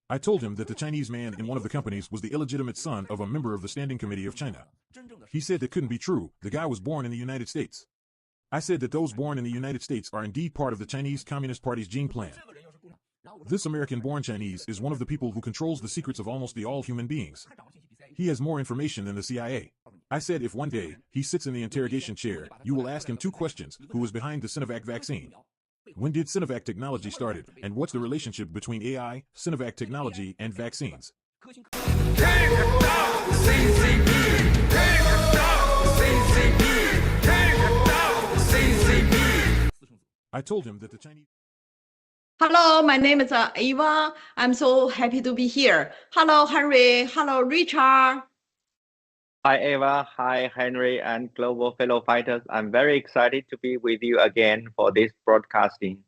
I told him that the Chinese man in one of the companies was the illegitimate son of a member of the Standing Committee of China. He said that couldn't be true. The guy was born in the United States. I said that those born in the United States are indeed part of the Chinese Communist Party's gene plan. This American-born Chinese is one of the people who controls the secrets of almost all human beings. He has more information than the CIA. I said if one day he sits in the interrogation chair, you will ask him two questions: who was behind the Sinovac vaccine? When did Sinovac technology started, and what's the relationship between AI, Sinovac technology, and vaccines? I told him that the Chinese... Hello, my name is Eva. I'm so happy to be here. Hello, Henry. Hello, Richard. Hi, Eva. Hi, Henry and Global Fellow Fighters. I'm very excited to be with you again for this broadcasting.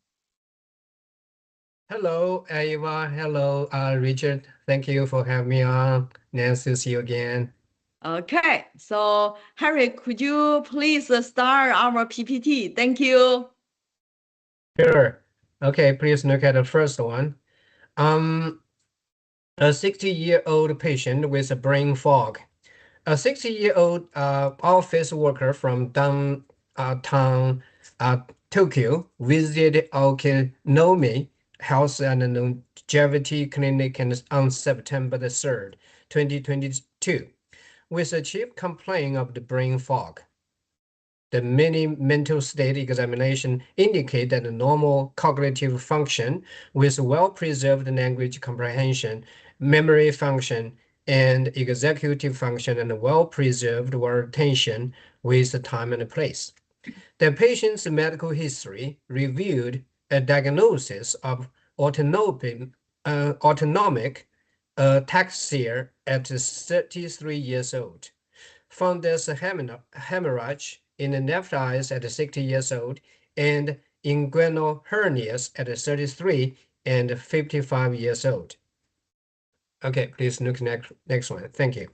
Hello, Eva. Hello, Richard. Thank you for having me on. Nice to see you again. Okay, so Henry, could you please start our PPT? Thank you. Sure. Okay, please look at the first one. A 60-year-old patient with a brain fog. A 60-year-old office worker from downtown Tokyo visited Okinomi Health and Longevity Clinic on September the 3rd, 2022, with a chief complaint of the brain fog. The mini mental state examination indicate that the normal cognitive function with well-preserved language comprehension, memory function, and executive function, and well-preserved attention with time and place. The patient's medical history revealed a diagnosis of autonomic ataxia at 33 years old, fundus hemorrhage in the left eye at 60 years old, and inguinal hernias at 33 and 55 years old. Okay, please look next one. Thank you.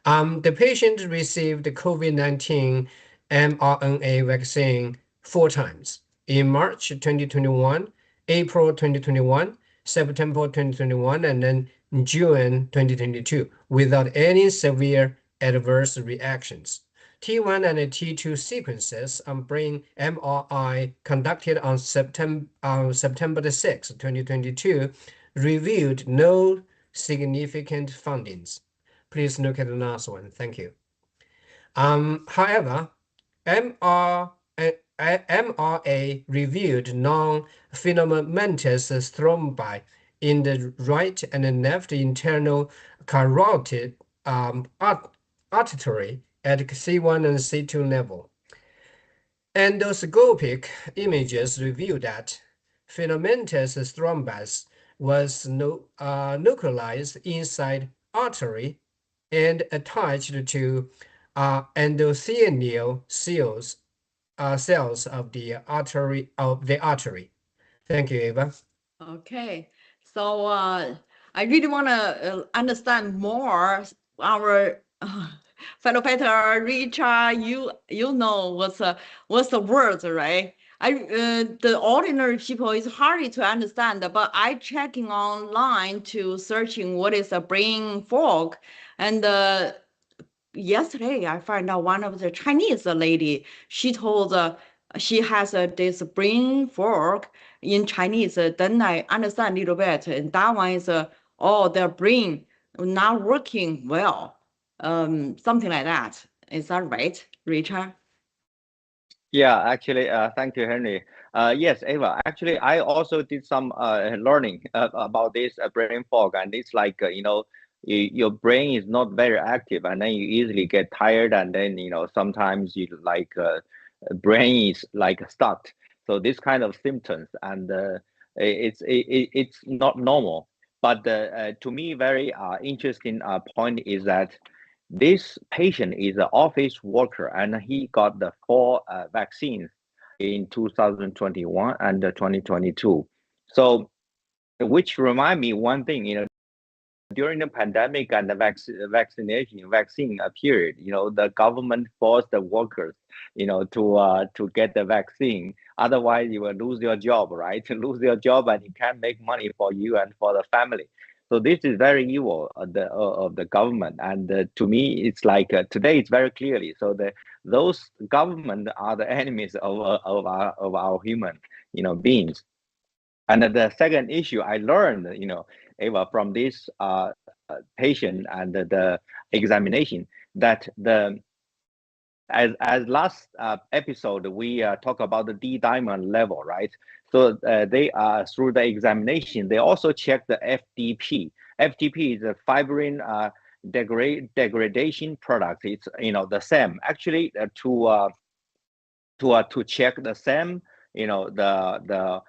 The patient received the COVID-19 mRNA vaccine 4 times in March 2021, April 2021, September 2021, and then June 2022 without any severe adverse reactions. T1 and T2 sequences on brain MRI conducted on September the 6th, 2022 revealed no significant findings. Please look at the last one. Thank you. However, MRA revealed non-filamentous thrombi in the right and left internal carotid artery at C1 and C2 level. Endoscopic images reveal that filamentous thrombus was localized inside artery and attached to endothelial cells of the artery. Thank you, Eva. Okay, so I really want to understand more our fellow fighter Richard. You know what's the words, right? The ordinary people is hard to understand, but I checking online to searching what is a brain fog, and yesterday I found out one of the Chinese lady. She told she has this brain fog in Chinese. Then I understand a little bit, and that one is their brain not working well, something like that. Is that right, Richard? Yeah, actually, thank you, Henry. Yes, Eva, actually, I also did some learning about this brain fog, and it's like, your brain is not very active, and then you easily get tired, and then, sometimes you like brain is like stuck. So this kind of symptoms, and it's not normal. But to me, very interesting point is that this patient is an office worker, and he got the 4 vaccines in 2021 and 2022. So, which remind me one thing, during the pandemic and the vaccine period, the government forced the workers, to get the vaccine. Otherwise, you will lose your job, right? To lose your job, and you can't make money for you and for the family. So this is very evil of the government, and to me, it's like today it's very clearly. So those government are the enemies of our human, beings. And the second issue I learned, Eva, from this patient and the examination, that as last episode we talk about the D dimer level, right? So they through the examination, they also check the FDP. FDP is a fibrin degradation product. It's the same actually to check the same the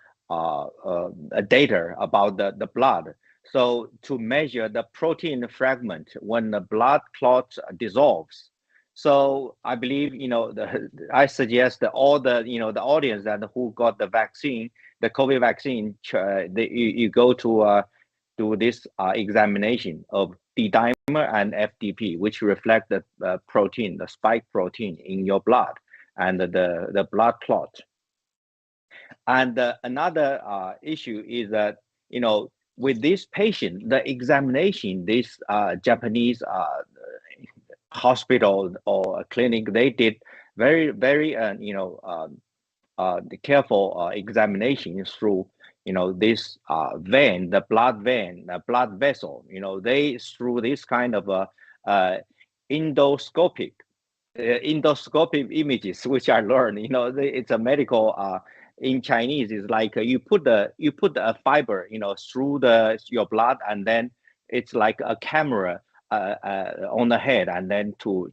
data about the blood. So to measure the protein fragment when the blood clot dissolves. So I believe I suggest that all the the audience that who got the vaccine, the COVID vaccine, you go to do this examination of D dimer and FDP, which reflect the protein, the spike protein in your blood and the blood clot. And another issue is that with this patient, the examination, this Japanese hospital or clinic, they did very the careful examination through this vein, the blood vessel. They through this kind of endoscopic images, which I learned. It's a medical in Chinese is like you put a fiber through your blood, and then it's like a camera on the head, and then to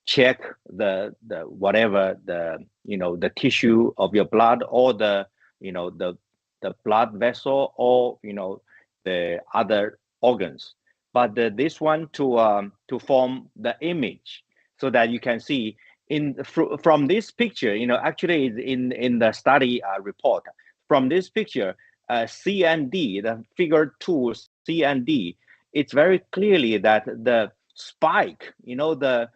check the whatever the tissue of your blood, or the blood vessel, or the other organs. But this one to form the image, so that you can see from this picture, actually is in the study report. From this picture, C and D, the figure 2, C and D, it's very clearly that the spike, the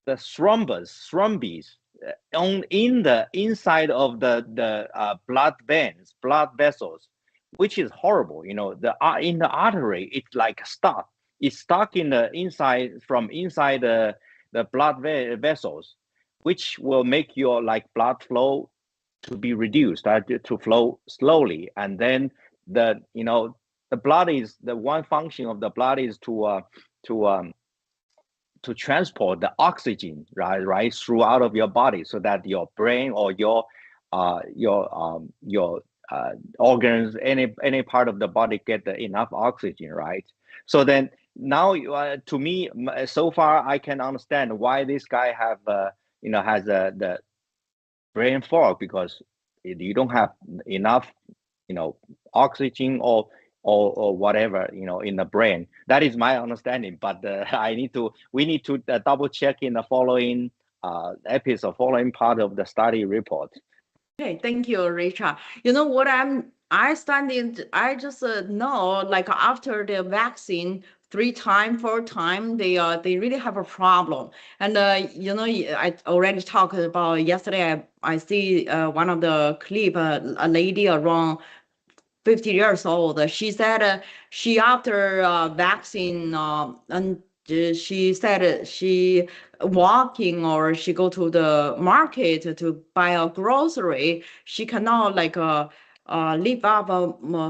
thrombus in the inside of the blood veins, blood vessels, which is horrible. In the artery, it's like stuck. It's stuck in the inside, from inside the blood vessels, which will make your blood flow to be reduced, to flow slowly. And then the blood is, the one function of the blood is to transport the oxygen right throughout of your body, so that your brain or your organs, any part of the body get enough oxygen, right? So then now to me, so far I can understand why this guy have has the brain fog, because you don't have enough oxygen or whatever in the brain. That is my understanding, but we need to double check in the following episode, following part of the study report. Okay, thank you, Richard. You know what I just know, like after the vaccine 3 times, 4 times, they really have a problem. And I already talked about yesterday. I see one of the clip, a lady around 50 years old. She said she after vaccine and she said she walking or she go to the market to buy a grocery. She cannot lift up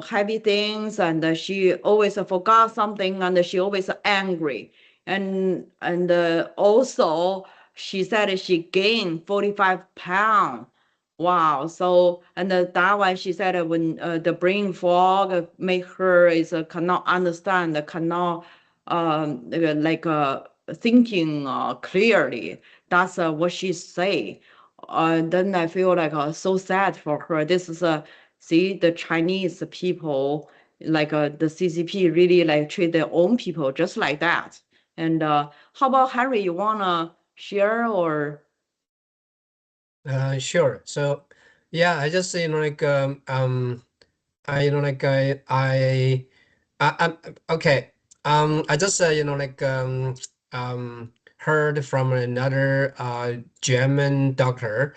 heavy things, and she always forgot something, and she always angry. And also she said she gained 45 pounds. Wow. So, and that one, she said when the brain fog make her cannot understand, cannot thinking clearly. That's what she say. Then I feel so sad for her. This is see the Chinese people, the CCP really treat their own people just like that. And how about Harry? You wanna share or? Sure. So yeah, I just okay. I just heard from another German doctor.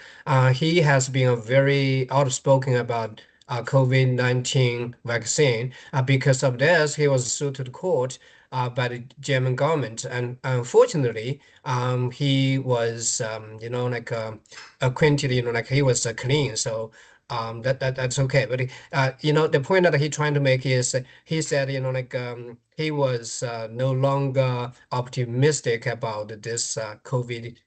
He has been very outspoken about COVID-19 vaccine. Because of this, he was sued to the court by the German government, and unfortunately, he was, acquainted, like he was clean, so that's okay. But the point that he's trying to make is he said, he was no longer optimistic about this COVID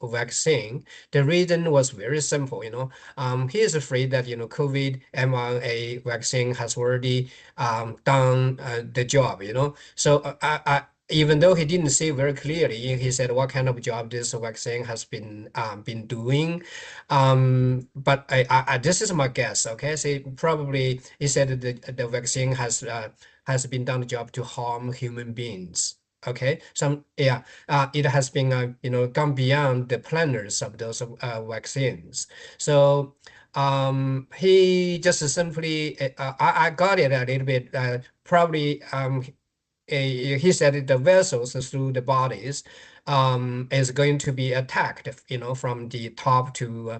vaccine. The reason was very simple. He is afraid that COVID mRNA vaccine has already done the job. So even though he didn't say very clearly, he said what kind of job this vaccine has been doing. But this is my guess. Okay, so probably he said that the vaccine has been done the job to harm human beings. Okay, it has been gone beyond the planners of those vaccines. So he just simply I got it a little bit probably he said the vessels through the bodies is going to be attacked, from the top to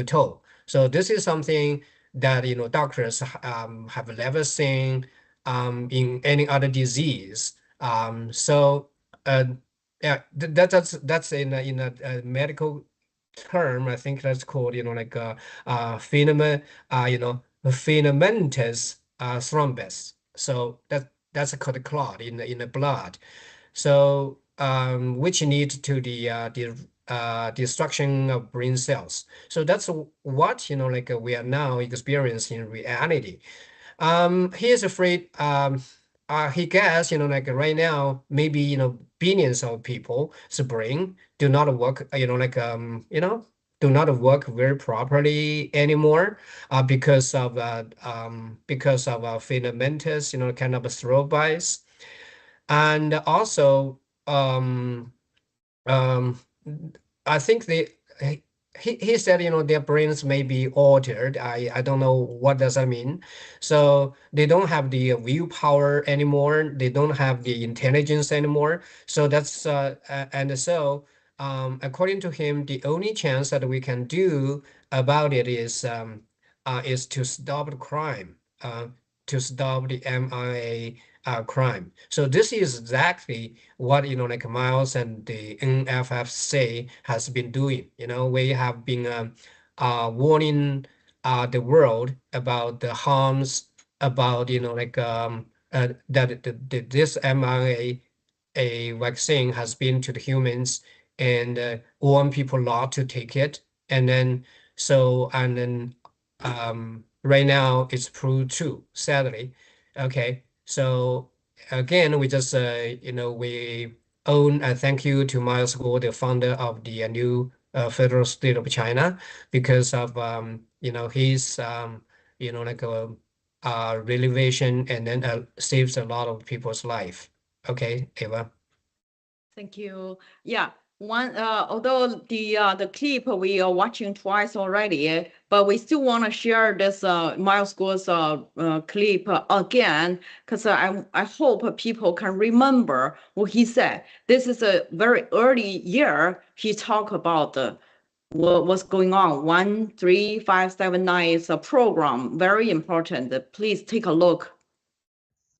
toe. So this is something that doctors have never seen in any other disease. So that's in a medical term. I think that's called filamentous thrombus. So that's called clot in the blood. So which leads to the destruction of brain cells. So that's what we are now experiencing in reality. He is afraid. He guess right now maybe billions of people's brain do not work. Do not work very properly anymore because of filamentous kind of thrombus, and also I think he said their brains may be altered. I don't know what does that mean. So they don't have the willpower anymore. They don't have the intelligence anymore. So that's and so according to him, the only chance that we can do about it is to stop the crime, to stop the mRNA crime. So this is exactly what Miles and the NFFC has been doing. We have been warning the world about the harms, about that this mRNA vaccine has been to the humans, and warn people not to take it. And then right now it's proved true, sadly. Okay. So again, we just we own and thank you to Miles Guo, the founder of the new federal state of China, because of his revelation, and then saves a lot of people's life. Okay, Eva. Thank you. Yeah. Although the clip we are watching twice already, but we still want to share this Miles Guo's clip again, because I hope people can remember what he said. This is a very early year. He talked about what's going on. 13579 is a program, very important. Please take a look.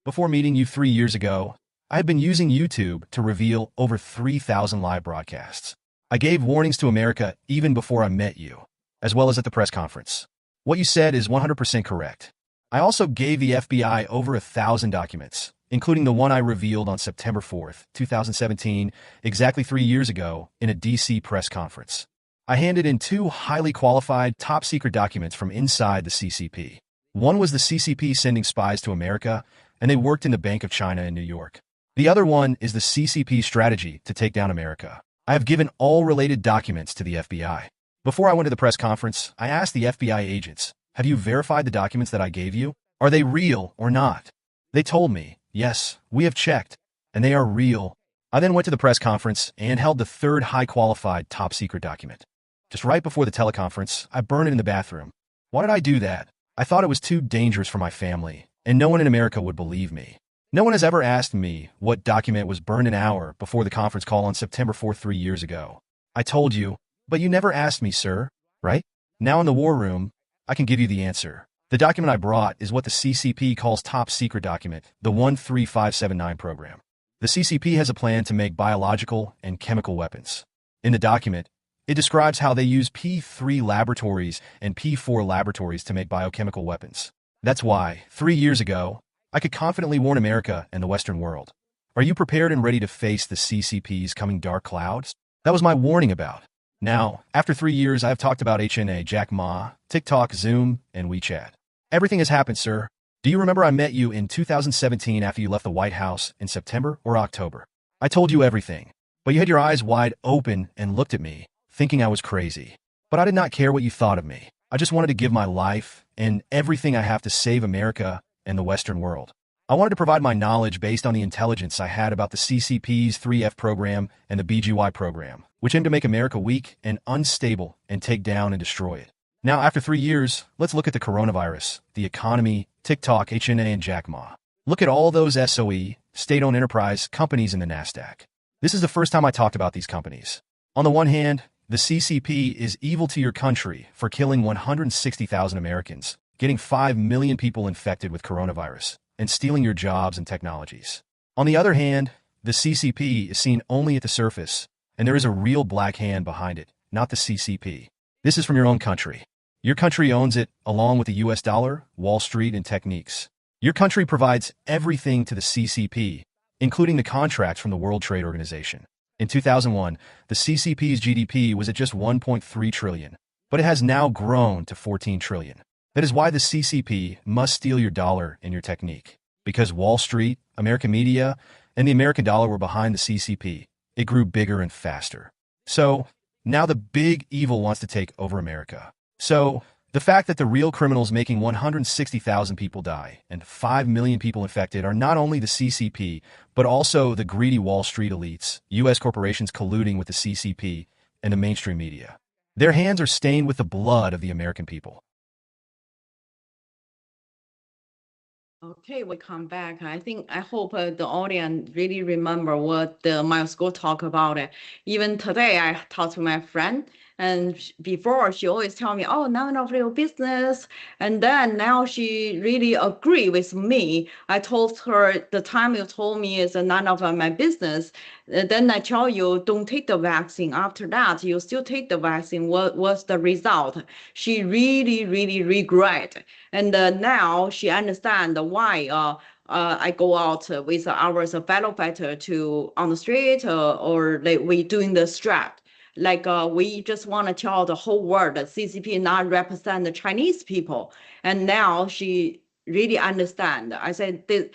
Before meeting you 3 years ago, I had been using YouTube to reveal over 3,000 live broadcasts. I gave warnings to America even before I met you, as well as at the press conference. What you said is 100% correct. I also gave the FBI over 1,000 documents, including the one I revealed on September 4th, 2017, exactly 3 years ago, in a DC press conference. I handed in 2 highly qualified, top-secret documents from inside the CCP. One was the CCP sending spies to America, and they worked in the Bank of China in New York. The other one is the CCP strategy to take down America. I have given all related documents to the FBI. Before I went to the press conference, I asked the FBI agents, have you verified the documents that I gave you? Are they real or not? They told me, yes, we have checked, and they are real. I then went to the press conference and held the 3rd high-qualified top-secret document. Just right before the teleconference, I burned it in the bathroom. Why did I do that? I thought it was too dangerous for my family, and no one in America would believe me. No one has ever asked me what document was burned an hour before the conference call on September 4th 3 years ago. I told you, but you never asked me, sir, right? Now in the war room, I can give you the answer. The document I brought is what the CCP calls top secret document, the 13579 program. The CCP has a plan to make biological and chemical weapons. In the document, it describes how they use P3 laboratories and P4 laboratories to make biochemical weapons. That's why, 3 years ago, I could confidently warn America and the Western world. Are you prepared and ready to face the CCP's coming dark clouds? That was my warning about. Now, after 3 years, I have talked about HNA, Jack Ma, TikTok, Zoom, and WeChat. Everything has happened, sir. Do you remember I met you in 2017 after you left the White House in September or October? I told you everything, but you had your eyes wide open and looked at me, thinking I was crazy. But I did not care what you thought of me. I just wanted to give my life and everything I have to save America and the Western world. I wanted to provide my knowledge based on the intelligence I had about the CCP's 3F program and the BGY program, which aim to make America weak and unstable and take down and destroy it. Now, after 3 years, let's look at the coronavirus, the economy, TikTok, HNA, and Jack Ma. Look at all those SOE, state-owned enterprise companies in the NASDAQ. This is the first time I talked about these companies. On the one hand, the CCP is evil to your country for killing 160,000 Americans, getting 5 million people infected with coronavirus, and stealing your jobs and technologies. On the other hand, the CCP is seen only at the surface, and there is a real black hand behind it, not the CCP. This is from your own country. Your country owns it, along with the US dollar, Wall Street, and techniques. Your country provides everything to the CCP, including the contracts from the World Trade Organization. In 2001, the CCP's GDP was at just 1.3 trillion, but it has now grown to 14 trillion. That is why the CCP must steal your dollar and your technique. Because Wall Street, American media, and the American dollar were behind the CCP, it grew bigger and faster. So, now the big evil wants to take over America. So, the fact that the real criminals making 160,000 people die and 5 million people infected are not only the CCP, but also the greedy Wall Street elites, U.S. corporations colluding with the CCP, and the mainstream media. Their hands are stained with the blood of the American people. Okay, we come back. I hope the audience really remember what my school talk about it. Even today, I talked to my friend, and before she always tell me, "Oh, none of your business," and then now she really agree with me. I told her the time you told me is none of my business. Then I tell you, don't take the vaccine. After that, you still take the vaccine. What was the result? She really, really regret. And now she understand why I go out with our fellow fighter to on the street or like we doing the strap. Like we just want to tell the whole world that CCP not represent the Chinese people. And now she really understand. I said this,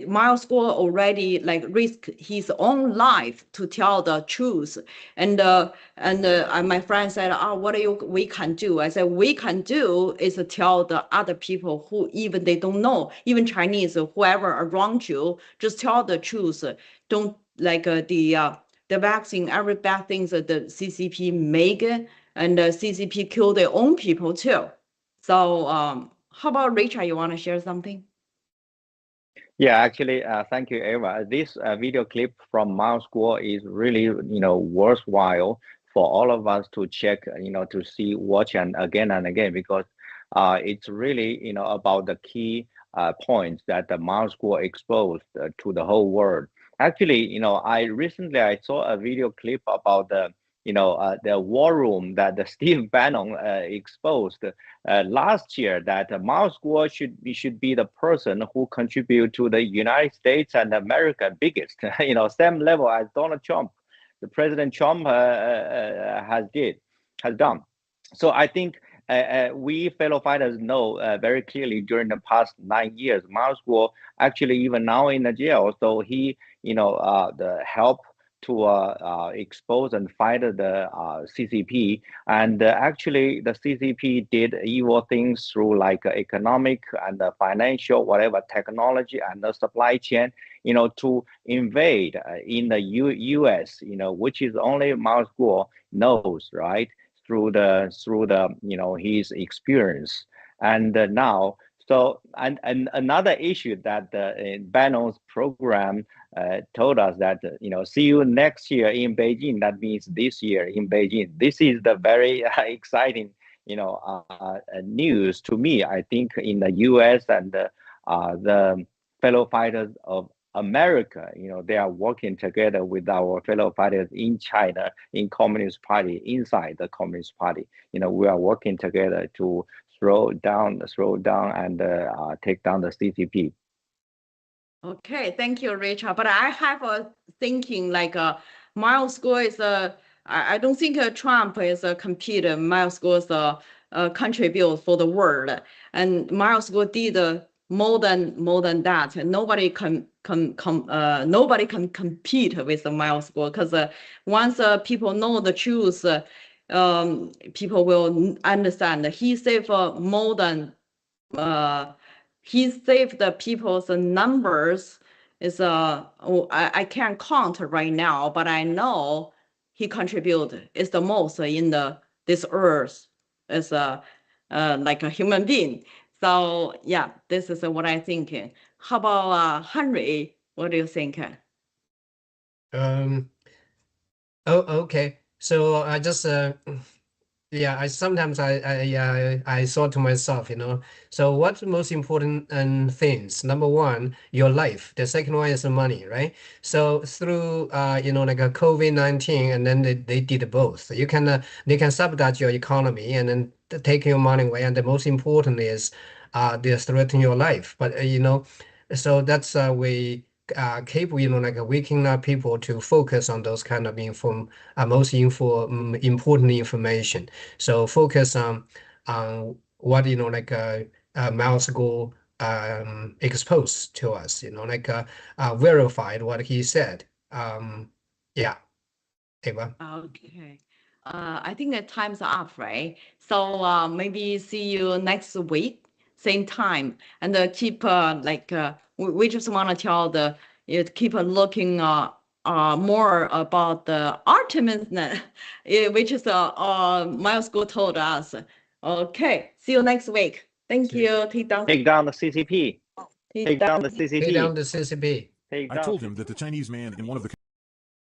Miles Gore already like risk his own life to tell the truth. And my friend said, "Oh, what we can do?" I said, "We can do is to tell the other people who even they don't know, even Chinese, whoever around you, just tell the truth. Don't like the vaccine, every bad things that the CCP make, and the CCP kill their own people too." So how about Richard? You want to share something? Yeah, actually, thank you, Eva. This video clip from Miles Gore is really, worthwhile for all of us to check, to see, watch, and again, because it's really, about the key points that the Miles Gore exposed to the whole world. Actually, I saw a video clip about the war room that the Steve Bannon exposed last year, that Miles Gore should be the person who contribute to the United States and America biggest, same level as Donald Trump, the President Trump has done. So I think we fellow fighters know very clearly during the past 9 years, Miles Gore actually even now in the jail. So he, the help to expose and fight the CCP. And actually, the CCP did evil things through like economic and financial, whatever technology and the supply chain, to invade in the U.S., which is only Miles Gore knows, right? Through the his experience. And now, so and another issue that Bannon's program told us that see you next year in Beijing. That means this year in Beijing. This is the very exciting news to me. I think in the U.S. and the fellow fighters of America, they are working together with our fellow fighters in China, in Communist Party, inside the Communist Party. We are working together to slow down and take down the CCP. Okay, thank you, Richard. But I have a thinking like Miles Gore is I don't think Trump is a competer. Miles Gore is a contribute for the world, and Miles Gore did more than that. Nobody can compete with Miles Gore, because once people know the truth, people will understand. He saved more than he saved the people's numbers. Is I can't count right now, but I know he contributed is the most in this earth as like a human being. So yeah, this is what I'm thinking. How about Henry? What do you think? Oh, okay. So I just yeah, I sometimes I thought to myself, so what's the most important things? Number one, your life. The second one is the money, right? So through like a COVID-19, and then they did both. They can sabotage your economy and then take your money away. And the most important is they threaten your life. But so that's we keep like waking up people to focus on those kind of most important information. So focus on what like Miles Gore exposed to us, like verified what he said. Yeah, Eva. Okay. I think the time's up, right? So maybe see you next week, same time, and keep we just want to tell you keep looking more about the Artemis, which is Miles Gore told us. Okay, see you next week. Thank you. Take down the CCP. Take down the CCP. Take down the CCP. I told him that the Chinese man in one of the